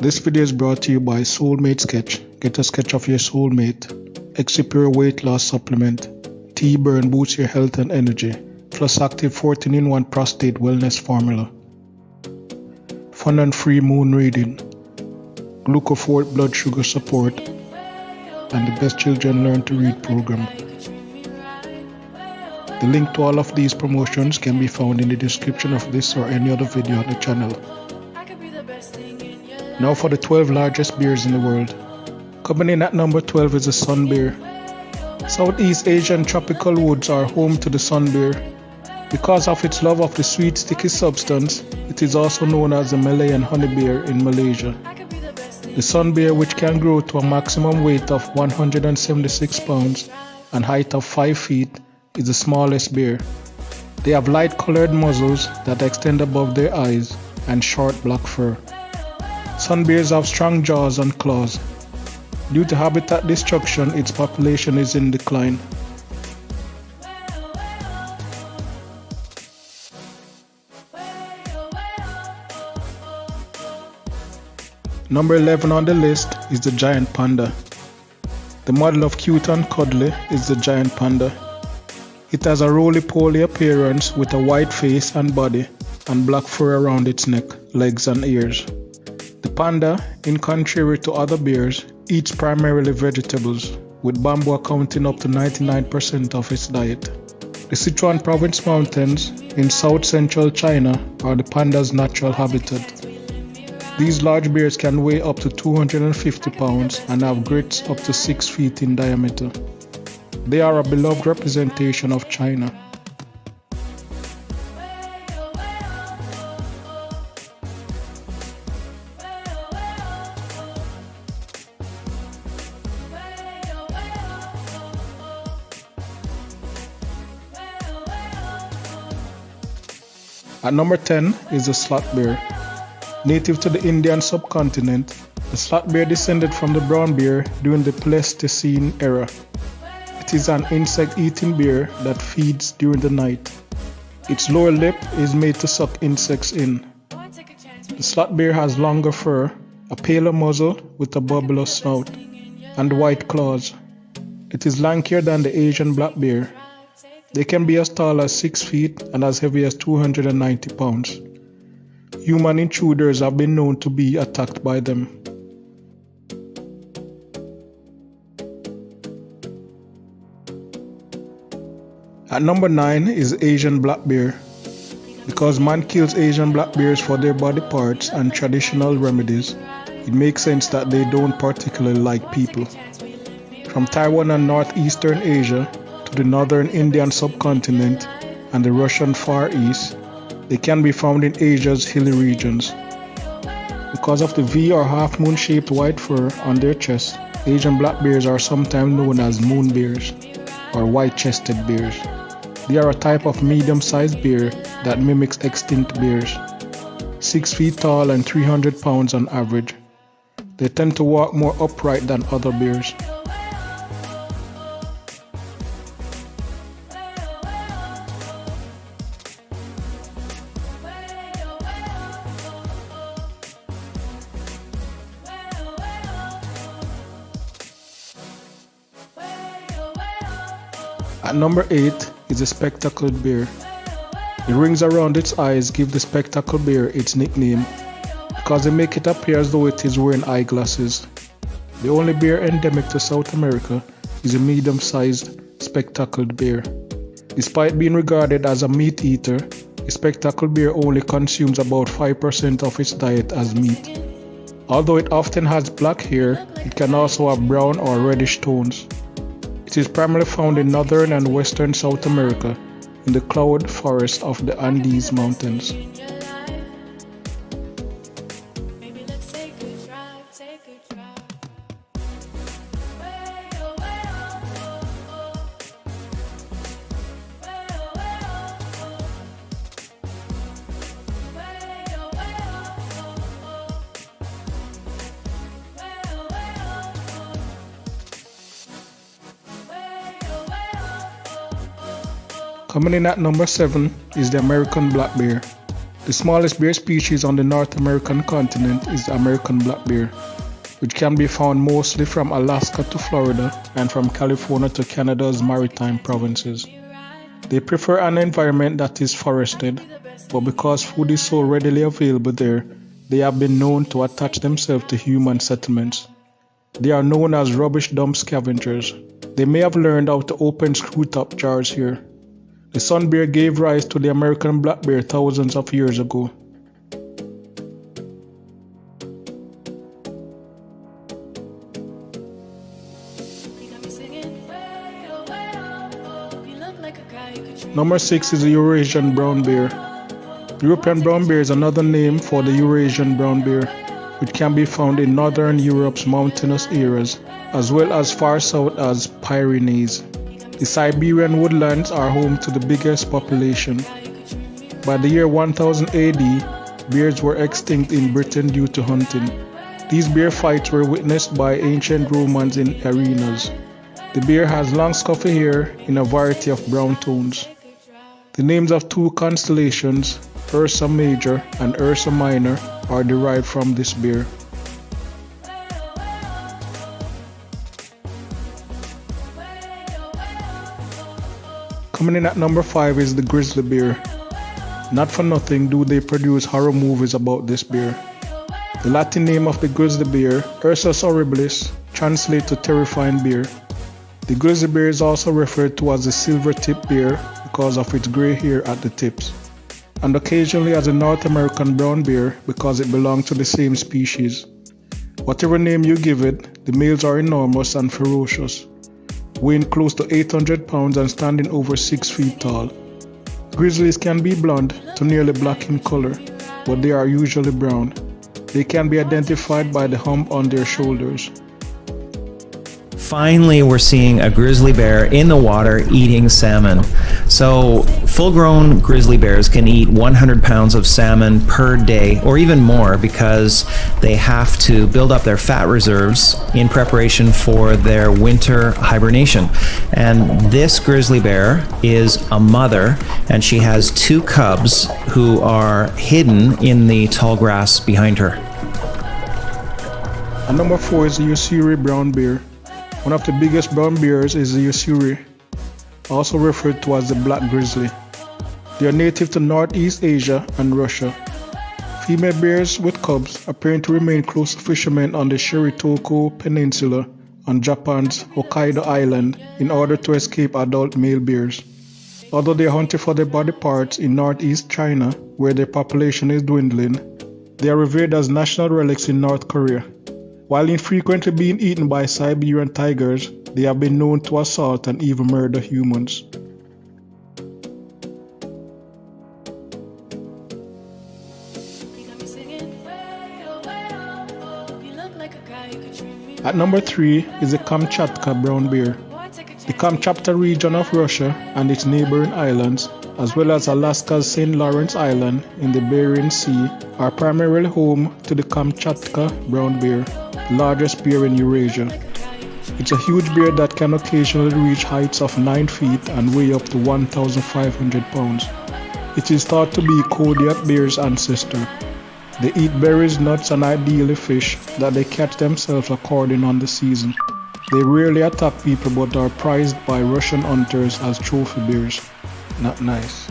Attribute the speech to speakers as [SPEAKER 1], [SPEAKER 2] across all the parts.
[SPEAKER 1] This video is brought to you by Soulmate Sketch. Get a sketch of your soulmate. Exipure weight loss supplement. Tea burn boosts your health and energy. Plus active 14-in-1 prostate wellness formula. Fun and free moon reading. Glucophoric blood sugar support. And the best children learn to read program. The link to all of these promotions can be found in the description of this or any other video on the channel. Now for the 12 largest bears in the world. Coming in at number 12 is the sun bear. Southeast Asian tropical woods are home to the sun bear. Because of its love of the sweet sticky substance, it is also known as the Malayan honey bear in Malaysia. The sun bear, which can grow to a maximum weight of 176 pounds and height of 5 feet, is the smallest bear. They have light colored muzzles that extend above their eyes and short black fur. Sun bears have strong jaws and claws. Due to habitat destruction, its population is in decline. Number 11 on the list is the giant panda. The model of cute and cuddly is the giant panda. It has a roly-poly appearance with a white face and body and black fur around its neck, legs and ears. The panda, in contrary to other bears, eats primarily vegetables, with bamboo accounting up to 99% of its diet. The Sichuan Province Mountains in south-central China are the panda's natural habitat. These large bears can weigh up to 250 pounds and have grits up to 6 feet in diameter. They are a beloved representation of China. At number 10 is the sloth bear. Native to the Indian subcontinent, the sloth bear descended from the brown bear during the Pleistocene era. It is an insect-eating bear that feeds during the night. Its lower lip is made to suck insects in. The sloth bear has longer fur, a paler muzzle with a bulbous snout, and white claws. It is lankier than the Asian black bear. They can be as tall as 6 feet and as heavy as 290 pounds. Human intruders have been known to be attacked by them. At number 9 is Asian black bear. Because man kills Asian black bears for their body parts and traditional remedies, it makes sense that they don't particularly like people. From Taiwan and northeastern Asia to the northern Indian subcontinent and the Russian Far East, they can be found in Asia's hilly regions. Because of the V or half-moon shaped white fur on their chest, Asian black bears are sometimes known as moon bears or white-chested bears. They are a type of medium-sized bear that mimics extinct bears. 6 feet tall and 300 pounds on average. They tend to walk more upright than other bears. At number 8 is a spectacled bear. The rings around its eyes give the spectacled bear its nickname because they make it appear as though it is wearing eyeglasses. The only bear endemic to South America is a medium-sized spectacled bear. Despite being regarded as a meat eater, the spectacled bear only consumes about 5% of its diet as meat. Although it often has black hair, it can also have brown or reddish tones. It is primarily found in northern and western South America in the cloud forest of the Andes Mountains. Coming in at number 7 is the American black bear. The smallest bear species on the North American continent is the American black bear, which can be found mostly from Alaska to Florida and from California to Canada's maritime provinces. They prefer an environment that is forested, but because food is so readily available there, they have been known to attach themselves to human settlements. They are known as rubbish dump scavengers. They may have learned how to open screw-top jars here. The sun bear gave rise to the American black bear thousands of years ago. Number 6 is the Eurasian brown bear. European brown bear is another name for the Eurasian brown bear, which can be found in northern Europe's mountainous areas, as well as far south as Pyrenees. The Siberian woodlands are home to the biggest population. By the year 1000 AD, bears were extinct in Britain due to hunting. These bear fights were witnessed by ancient Romans in arenas. The bear has long scruffy hair in a variety of brown tones. The names of two constellations, Ursa Major and Ursa Minor, are derived from this bear. Coming in at number 5 is the grizzly bear. Not for nothing do they produce horror movies about this bear. The Latin name of the grizzly bear, Ursus horribilis, translates to terrifying bear. The grizzly bear is also referred to as the silver-tipped bear because of its gray hair at the tips, and occasionally as a North American brown bear because it belongs to the same species. Whatever name you give it, the males are enormous and ferocious, weighing close to 800 pounds and standing over 6 feet tall. Grizzlies can be blonde to nearly black in color, but they are usually brown. They can be identified by the hump on their shoulders.
[SPEAKER 2] Finally, we're seeing a grizzly bear in the water eating salmon. So full-grown grizzly bears can eat 100 pounds of salmon per day or even more because they have to build up their fat reserves in preparation for their winter hibernation. And this grizzly bear is a mother, and she has 2 cubs who are hidden in the tall grass behind her.
[SPEAKER 1] And number 4 is the USSURI brown bear. One of the biggest brown bears is the USSURI, also referred to as the black grizzly. They are native to Northeast Asia and Russia. Female bears with cubs appear to remain close to fishermen on the Shiritoko Peninsula on Japan's Hokkaido Island in order to escape adult male bears. Although they are hunted for their body parts in northeast China, where their population is dwindling, they are revered as national relics in North Korea. While infrequently being eaten by Siberian tigers, they have been known to assault and even murder humans. At number 3 is the Kamchatka brown bear. The Kamchatka region of Russia and its neighboring islands, as well as Alaska's St. Lawrence Island in the Bering Sea, are primarily home to the Kamchatka brown bear, the largest bear in Eurasia. It's a huge bear that can occasionally reach heights of 9 feet and weigh up to 1,500 pounds. It is thought to be KODIAK bear's ancestor. They eat berries, nuts, and ideally fish that they catch themselves according on the season. They rarely attack people but are prized by Russian hunters as trophy bears. Not nice.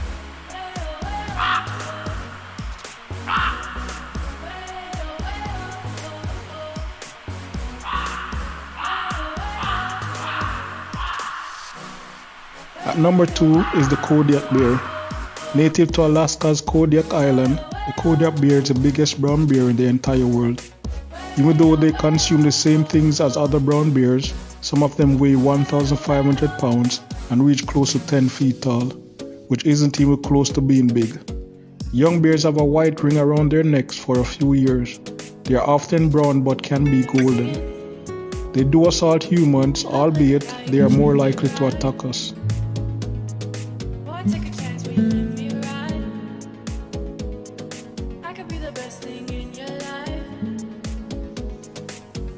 [SPEAKER 1] At number 2 is the Kodiak bear. Native to Alaska's Kodiak Island, the Kodiak bear is the biggest brown bear in the entire world. Even though they consume the same things as other brown bears, some of them weigh 1,500 pounds and reach close to 10 feet tall, which isn't even close to being big. Young bears have a white ring around their necks for a few years. They are often brown but can be golden. They do assault humans, albeit they are more likely to attack us.
[SPEAKER 3] Take a chance when you let me ride. I could be the best thing in your life.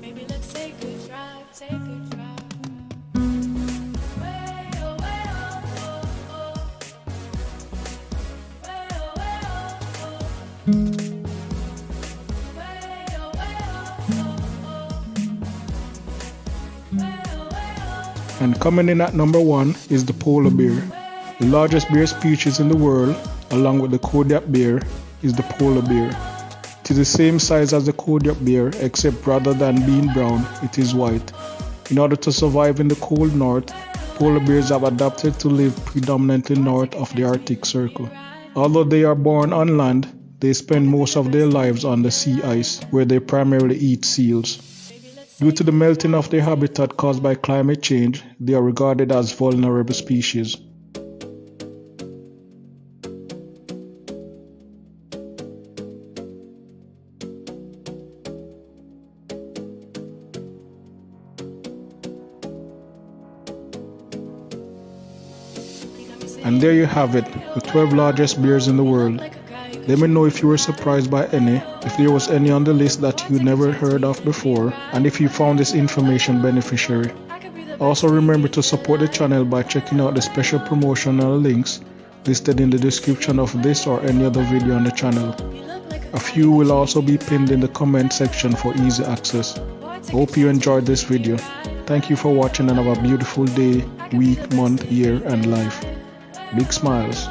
[SPEAKER 3] Maybe let's take a drive, take a drive. Way, oh, way, oh, oh, oh. Way, oh, way, oh, oh,
[SPEAKER 1] And coming in at number 1 is the polar bear. The largest bear species in the world, along with the Kodiak bear, is the polar bear. It is the same size as the Kodiak bear, except rather than being brown, it is white. In order to survive in the cold north, polar bears have adapted to live predominantly north of the Arctic Circle. Although they are born on land, they spend most of their lives on the sea ice, where they primarily eat seals. Due to the melting of their habitat caused by climate change, they are regarded as vulnerable species. And there you have it, the 12 largest bears in the world. Let me know if you were surprised by any, if there was any on the list that you never heard of before, and if you found this information beneficial. Also remember to support the channel by checking out the special promotional links listed in the description of this or any other video on the channel. A few will also be pinned in the comment section for easy access. Hope you enjoyed this video. Thank you for watching and have a beautiful day, week, month, year and life. Big smiles.